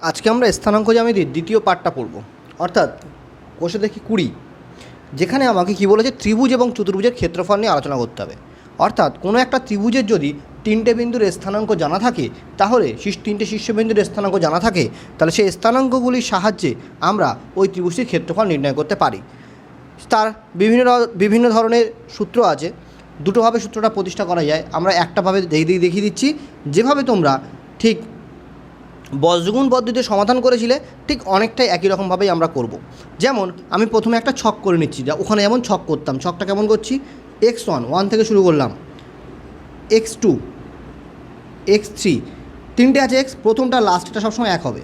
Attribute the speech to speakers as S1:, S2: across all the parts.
S1: আজকে আমরা স্থানাঙ্ক জ্যামিতির দ্বিতীয় পার্টটা পড়ব, অর্থাৎ কোষে দেখি 20, যেখানে আমাকে কি বলেছে ত্রিভুজ এবং চতুর্ভুজের ক্ষেত্রফল নিয়ে আলোচনা করতে হবে। অর্থাৎ কোনো একটা ত্রিভুজের যদি তিনটে বিন্দুর স্থানাঙ্ক জানা থাকে, তাহলে তিনটে শীর্ষবিন্দুর স্থানাঙ্ক জানা থাকে, তাহলে সেই স্থানাঙ্কগুলির সাহায্যে আমরা ওই ত্রিভুজটির ক্ষেত্রফল নির্ণয় করতে পারি। তার বিভিন্ন ধরনের সূত্র আছে, দুটোভাবে সূত্রটা প্রতিষ্ঠা করা যায়। আমরা একটাভাবে দেখিয়ে দিচ্ছি, যেভাবে তোমরা ঠিক বজ্রগুণ পদ্ধতিতে সমাধান করেছিলে ঠিক অনেকটাই একই রকমভাবেই আমরা করব। যেমন আমি প্রথমে একটা ছক করে নিচ্ছি, যা ওখানে যেমন ছক করতাম, ছকটা কেমন করছি, x1 থেকে শুরু করলাম, x2 x3 তিনটে আছে x, প্রথমটা লাস্টটা সবসময় এক হবে।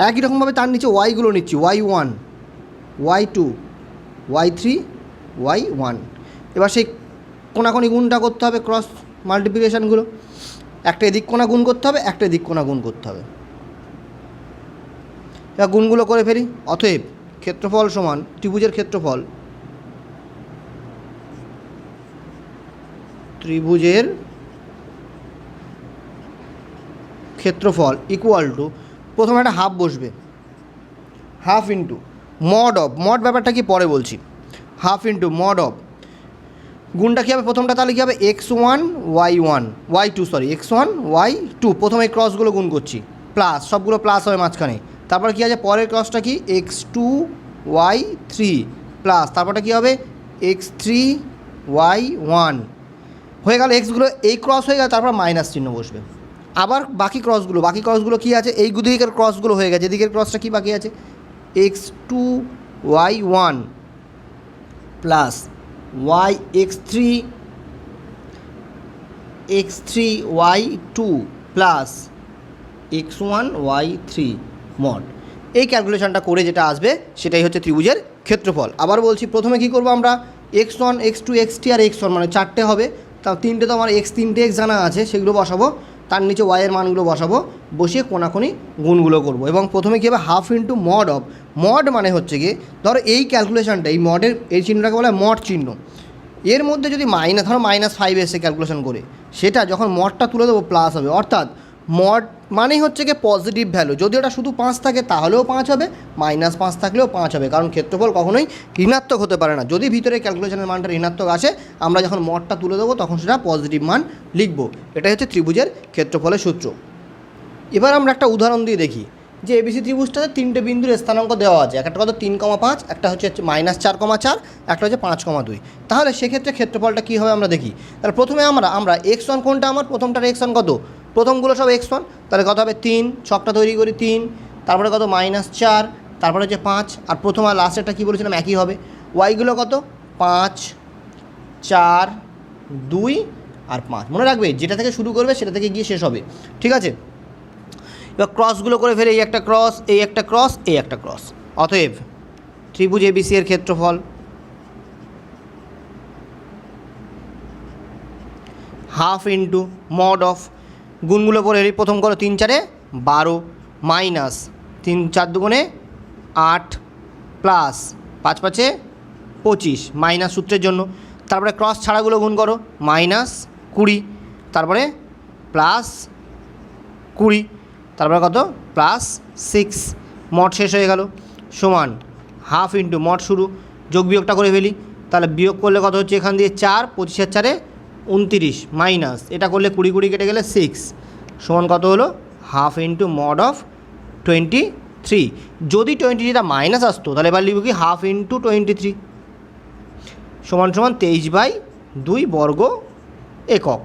S1: একই রকমভাবে তার নিচে ওয়াইগুলো নিচ্ছি, y1 y2 y3 y1। এবার সেই কোনাকুনি গুণটা করতে হবে, ক্রস মাল্টিপ্লিকেশানগুলো, একটা এদিক কোণা গুণ করতে হবে, একটা এদিক কোণা গুণ করতে হবে। এবার গুণগুলো করে ফেলি। অতএব ক্ষেত্রফল সমান ত্রিভুজের ক্ষেত্রফল ইকুয়াল টু, প্রথমে একটা হাফ বসবে, half into mod of, mod ব্যাপারটা কি পরে বলছি, হাফ ইন্টু মড অফ, গুণটা কী হবে, প্রথমটা তাহলে কী হবে x1 x1 y2, প্রথমে এই ক্রসগুলো গুণ করছি, প্লাস সবগুলো প্লাস হবে মাঝখানে। তারপর কী আছে পরের ক্রসটা কি x2 y3 প্লাস, তারপরটা কী হবে x3 y1 হয়ে গেল। এক্সগুলো এই ক্রস হয়ে গেল, তারপর মাইনাস চিহ্ন বসবে। আবার বাকি ক্রসগুলো কী আছে, এই দিকের ক্রসগুলো হয়ে গেছে, এদিকের ক্রসটা কী বাকি আছে, x2 y1 plus x3 y2 plus x1 y3 mod. এই ক্যালকুলেশনটা করে যেটা আসবে সেটাই হচ্ছে ত্রিভুজের ক্ষেত্রফল। আবার বলছি, প্রথমে কি করব আমরা, x1 x2 x3 আর x1 মানে চারটে হবে, তাও তিনটে তো আমার তিনটে x জানা আছে, সেগুলো বসাবো, তার নিচে y এর মানগুলো বসাবো, বসিয়ে কোনাকুনি গুণগুলো করব। এবং প্রথমে কী হবে half into mod of, mod মানে হচ্ছে গিয়ে ধরো এই ক্যালকুলেশনটা, এই মডের এই চিহ্নটাকে বলা হয় মড চিহ্ন। এর মধ্যে যদি -5 এসে ক্যালকুলেশন করে, সেটা যখন মডটা তুলে দেবো প্লাস হবে। অর্থাৎ মড মানেই হচ্ছে গিয়ে পজিটিভ ভ্যালু, যদি ওটা শুধু 5 থাকে তাহলেও 5 হবে, -5 থাকলেও 5 হবে, কারণ ক্ষেত্রফল কখনোই ঋণাত্মক হতে পারে না। যদি ভিতরে ক্যালকুলেশনের মানটা ঋণাত্মক আসে, আমরা যখন মডটা তুলে দেবো তখন সেটা পজিটিভ মান লিখব। এটাই হচ্ছে ত্রিভুজের ক্ষেত্রফলের সূত্র। এবার আমরা একটা উদাহরণ দিয়ে দেখি যে এবিসি ত্রিভুজটাতে তিনটে বিন্দুর স্থানাঙ্ক দেওয়া আছে, একটা কত 3,5, একটা হচ্ছে -4,4, একটা হচ্ছে 5,2। তাহলে সেক্ষেত্রে ক্ষেত্রফলটা কী হবে আমরা দেখি। তাহলে প্রথমে আমরা x1 কোনটা, আমার প্রথমটার x1 কত, প্রথমগুলো সব x1, তাহলে কত হবে 3, ছকটা তৈরি করি 3, তারপরে কত -4, তারপরে হচ্ছে 5, আর প্রথম আর লাস্টেরটা কী বলেছিলাম একই হবে। ওয়াইগুলো কত 5 4 2 আর 5, মনে রাখবে যেটা থেকে শুরু করবে সেটা থেকে গিয়ে শেষ হবে, ঠিক আছে। এবার ক্রসগুলো করে ফেলে, এই একটা ক্রস, এই একটা ক্রস, এই একটা ক্রস। অতএব ত্রিভুজ এবিসি এর ক্ষেত্রফল হাফ ইন্টু মড অফ, গুণগুলো করে এলি, প্রথম করো 3 4 12 মাইনাস 3 4 2 8 প্লাস 5 5 25 মাইনাস সূত্রের জন্য। তারপরে ক্রস ছাড়াগুলো গুণ করো, -20, তারপরে +20, তারপরে কত +6, মড শেষ হয়ে গেল, সমান হাফ ইন্টু মড শুরু, যোগ বিয়োগটা করে ফেলি। তাহলে বিয়োগ করলে কত হচ্ছে, এখান দিয়ে 4, 25 আর 4 29, মাইনাস এটা করলে 20 কেটে গেলে 6, সমান কত হলো হাফ ইন্টু মড অফ 23। যদি 20 যেটা মাইনাস আসতো, তাহলে এবার লিখব কি হাফ ইন্টু 23 সমান 23/2 বর্গ একক।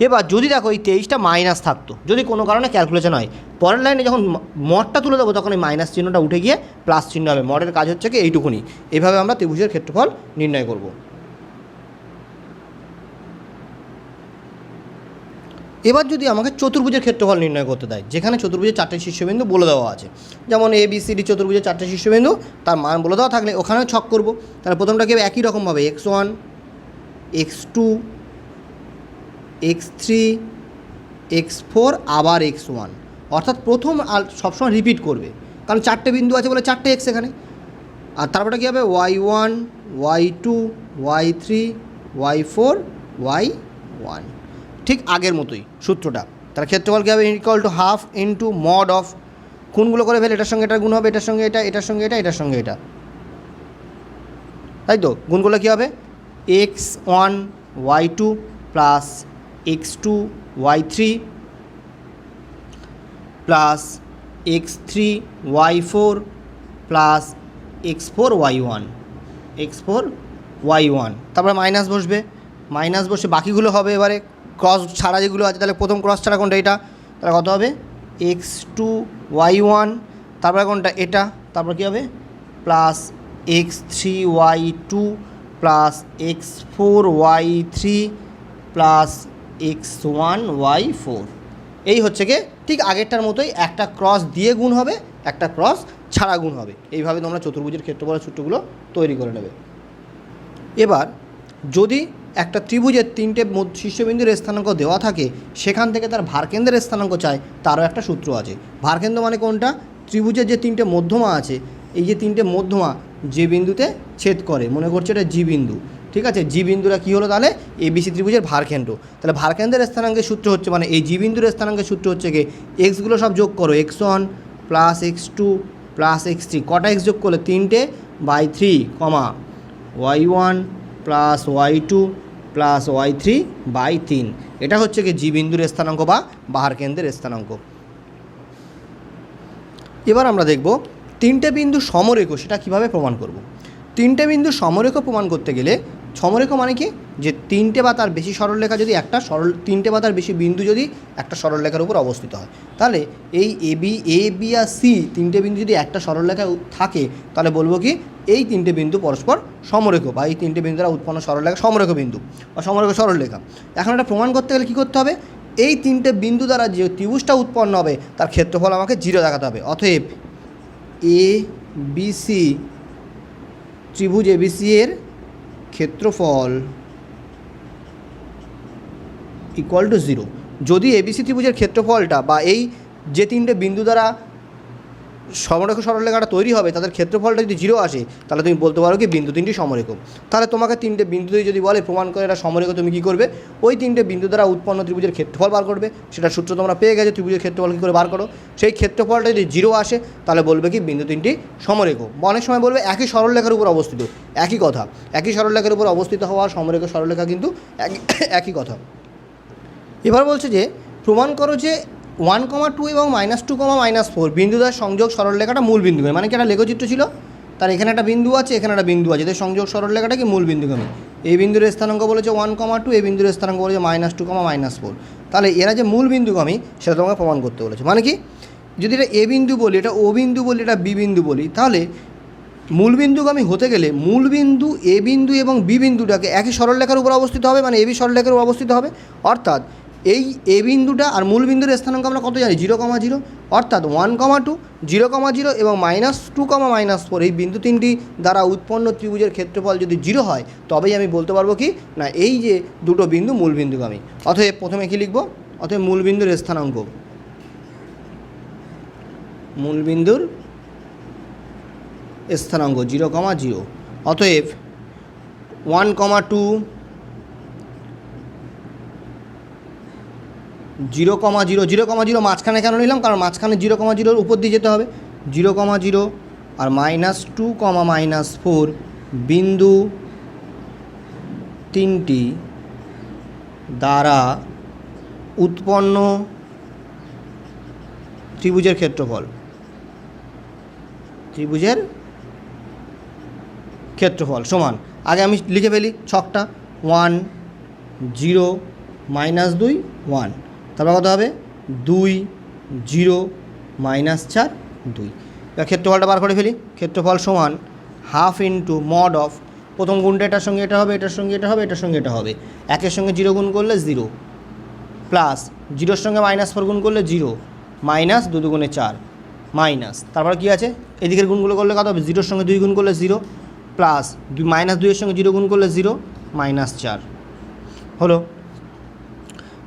S1: এবার যদি দেখো এই 23টা মাইনাস থাকতো, যদি কোনো কারণে ক্যালকুলেশন হয়, পরের লাইনে যখন মডটা তুলে দেবো তখন এই মাইনাস চিহ্নটা উঠে গিয়ে প্লাস চিহ্ন হবে। মডের কাজ হচ্ছে কি এইটুকুনি। এভাবে আমরা ত্রিভুজের ক্ষেত্রফল নির্ণয় করব। এবার যদি আমাকে চতুর্ভুজের ক্ষেত্রফল নির্ণয় করতে দেয়, যেখানে চতুর্ভুজের 4টে শীর্ষবিন্দু বলে দেওয়া আছে, যেমন ABCD চতুর্ভুজের 4টে শীর্ষবিন্দু, তার মান বলে দেওয়া থাকলে ওখানেও ছক করব। তাহলে প্রথমটা কি একই রকমভাবে x1 x2 x3 x4 আবার x1, অর্থাৎ প্রথম আর সবসময় রিপিট করবে, কারণ 4টে বিন্দু আছে বলে 4টে x এখানে। আর তারপরে কী হবে y1 y2 y3 y4 y1, ঠিক আগের মতোই সূত্রটা। তাহলে ক্ষেত্রফল কী হবে equal to half into mod of, কোনগুলো করে ফেলে এটার সঙ্গে এটার গুণ হবে, এটার সঙ্গে এটা, এটার সঙ্গে এটা, এটার সঙ্গে এটা, তাই তো গুণগুলো কী হবে x1 y2 plus x2 y3 plus x3 y4 plus x4 y1 x4 y1, তারপরে মাইনাস বসবে, মাইনাস বসে বাকিগুলো হবে এবারে ক্রস ছাড়া যেগুলো আছে, তাহলে প্রথম ক্রস ছাড়া কোনটা এটা, তাহলে কত হবে x2 y1, তারপরে কোনটা এটা, তারপর কী হবে plus x3 y2 plus x4 y3 plus x1 y4। এই হচ্ছে কি ঠিক আগেরটার মতোই, একটা ক্রস দিয়ে গুণ হবে, একটা ক্রস ছাড়া গুণ হবে। এইভাবে তোমরা চতুর্ভুজের ক্ষেত্রফলের সূত্রগুলো তৈরি করে নেবে। এবার যদি একটা ত্রিভুজের তিনটে শীর্ষবিন্দুর স্থানাঙ্ক দেওয়া থাকে, সেখান থেকে তার ভারকেন্দ্রের স্থানাঙ্ক চায়, তারও একটা সূত্র আছে। ভারকেন্দ্র মানে কোনটা, ত্রিভুজের যে তিনটে মধ্যমা আছে, এই যে তিনটে মধ্যমা যে বিন্দুতে ছেদ করে, মনে করছে এটা জি বিন্দু, ঠিক আছে, জি বিন্দুরা কী হলো তাহলে এবিসি ত্রিভুজের ভারকেন্দ্র। তাহলে ভারকেন্দ্রের স্থানাঙ্কের সূত্র হচ্ছে, মানে এই জি বিন্দুর স্থানাঙ্কের সূত্র হচ্ছে কি এক্সগুলো সব যোগ করো, x1 plus x2 plus x3, কটা এক্স যোগ করলে 3/3 কমা y1 plus y2 plus y3/3, এটা হচ্ছে কি জি বিন্দুর স্থানাঙ্ক বা ভারকেন্দ্রের স্থানাঙ্ক। এবার আমরা দেখব তিনটে বিন্দু সমরেখ সেটা কিভাবে প্রমাণ করব। তিনটে বিন্দু সমরেখ প্রমাণ করতে গেলে, সমরেখ মানে কি, যে তিনটে বা তার বেশি সরলরেখা যদি একটা তিনটে বা তার বেশি বিন্দু যদি একটা সরলরেখার উপর অবস্থিত হয়, তাহলে এই এ বি আর সি তিনটে বিন্দু যদি একটা সরলরেখায় থাকে, তাহলে বলবো কি এই তিনটে বিন্দু পরস্পর সমরেখ, বা এই তিনটে বিন্দু দ্বারা উৎপন্ন সরলরেখা সমরেখ বিন্দু বা সমরেখ সরলরেখা। এখন এটা প্রমাণ করতে গেলে কী করতে হবে, এই তিনটে বিন্দু দ্বারা যে ত্রিভুজটা উৎপন্ন হবে তার ক্ষেত্রফল আমাকে 0 দেখাতে হবে। অতএব এ বি সি ত্রিভুজ এবিসি এর ক্ষেত্রফল ইকুয়াল টু 0। যদি এবিসি ত্রিভুজের ক্ষেত্রফলটা বা এই যে তিনটে বিন্দু দ্বারা সমরেখ সরলরেখাটা তৈরি হবে তাদের ক্ষেত্রফলটা যদি 0 আসে, তাহলে তুমি বলতে পারো কি বিন্দু তিনটি সমরেখ। তাহলে তোমাকে তিনটে বিন্দু যদি বলে প্রমাণ করে এটা সমরেখ, তুমি কী করবে, ওই তিনটে বিন্দু দ্বারা উৎপন্ন ত্রিভুজের ক্ষেত্রফল বার করবে। সেটা সূত্র তোমরা পেয়ে গেছো, ত্রিভুজের ক্ষেত্রফল কী করে বার করো। সেই ক্ষেত্রফলটা যদি 0 আসে, তাহলে বলবে কি বিন্দু তিনটি সমরেখ। অনেক সময় বলবে একই সরলরেখার উপর অবস্থিত, একই কথা, একই সরলরেখার উপর অবস্থিত হওয়া সমরেখ সরলরেখা কিন্তু একই কথা। এবার বলছে যে প্রমাণ করো যে 1,2 এবং -2, -4 বিন্দু দ্বারা সংযোগ সরলরেখাটা মূল বিন্দুগামী। মানে কি একটা লেখচিত্র ছিল, তার এখানে একটা বিন্দু আছে, এখানে একটা বিন্দু আছে, এদের সংযোগ সরলরেখাটা কি মূল বিন্দুগামী। এই বিন্দুর স্থানাঙ্ক বলেছে 1,2, এই বিন্দুর স্থানাঙ্ক বলেছে -2, -4। তাহলে এরা যে মূল বিন্দুগামী সেটা তোমাকে প্রমাণ করতে বলেছে। মানে কি, যদি এটা এ বিন্দু বলি, এটা ও বিন্দু বলি, এটা বি বিন্দু বলি, তাহলে মূল বিন্দুগামী হতে গেলে মূল বিন্দু এ বিন্দু এবং বি বিন্দুটাকে একই সরলরেখার উপর অবস্থিত হবে, মানে এবি সরলরেখার উপর অবস্থিত হবে। অর্থাৎ এই এ বিন্দুটা আর মূল বিন্দুর স্থানাঙ্ক আমরা কত জানি, 0,0, অর্থাৎ 1,2, 0,0 এবং -2, -4 এই বিন্দু তিনটি দ্বারা উৎপন্ন ত্রিভুজের ক্ষেত্রফল যদি 0 হয়, তবেই আমি বলতে পারবো কি না এই যে দুটো বিন্দু মূল বিন্দুগামী। অতএব প্রথমে কী লিখব, অতএব মূল বিন্দুর স্থানাঙ্ক, মূল বিন্দুর স্থানাঙ্ক 0,0। অতএব 1,2 0,0, 0,0 মাঝখানে কেন নিলাম, কারণ মাঝখানে 0,0 উপর দিয়ে যেতে হবে, 0,0 আর -2, -4 বিন্দু তিনটি দ্বারা উৎপন্ন ত্রিভুজের ক্ষেত্রফল, ত্রিভুজের ক্ষেত্রফল সমান, আগে আমি লিখে ফেলি ছকটা, 1 0 -2 1, তারপর কত হবে 2 0 -4 2। এবার ক্ষেত্রফলটা বার করে ফেলি, ক্ষেত্রফল সমান হাফ ইন্টু মড অফ, প্রথম গুণটা এটার সঙ্গে এটা হবে, এটার সঙ্গে এটা হবে, এটার সঙ্গে এটা হবে, একের সঙ্গে 0 গুণ করলে 0, প্লাস 0-র সঙ্গে -4 গুণ করলে 0, -2 দুগুণে 4 মাইনাস, তারপর কী আছে এদিকের গুণগুলো করলে কত হবে, 0-র সঙ্গে 2 গুণ করলে 0, প্লাস -2-এর সঙ্গে 0 গুণ করলে 0, -4 হলো।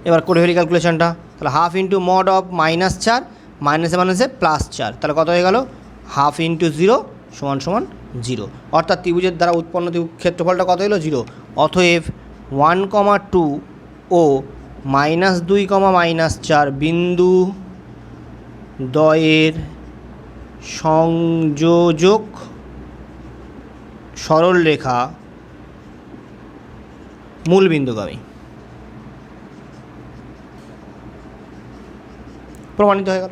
S1: এবার করে ফেলি ক্যালকুলেশনটা, তাহলে হাফ ইন্টু মড অফ -4 মাইনাসে +4, তাহলে কত হয়ে গেল হাফ ইন্টু 0 = 0, অর্থাৎ ত্রিভুজের দ্বারা উৎপন্ন ক্ষেত্রফলটা কত হলো 0। অতএব 1,2 ও -2, -4 বিন্দু দ্বয়ের সংযোজক সরলরেখা মূলবিন্দুগামী। প্রমাণিত হয়ে গেল।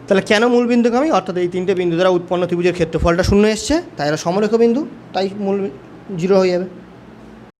S1: তাহলে কেন মূলবিন্দুগামী? অর্থাৎ এই তিনটে বিন্দু দ্বারা উৎপন্ন ত্রিভুজের ক্ষেত্রফলটা শূন্য এসছে, তাই এরা সমরেখ বিন্দু, তাই মূল 0 হয়ে যাবে।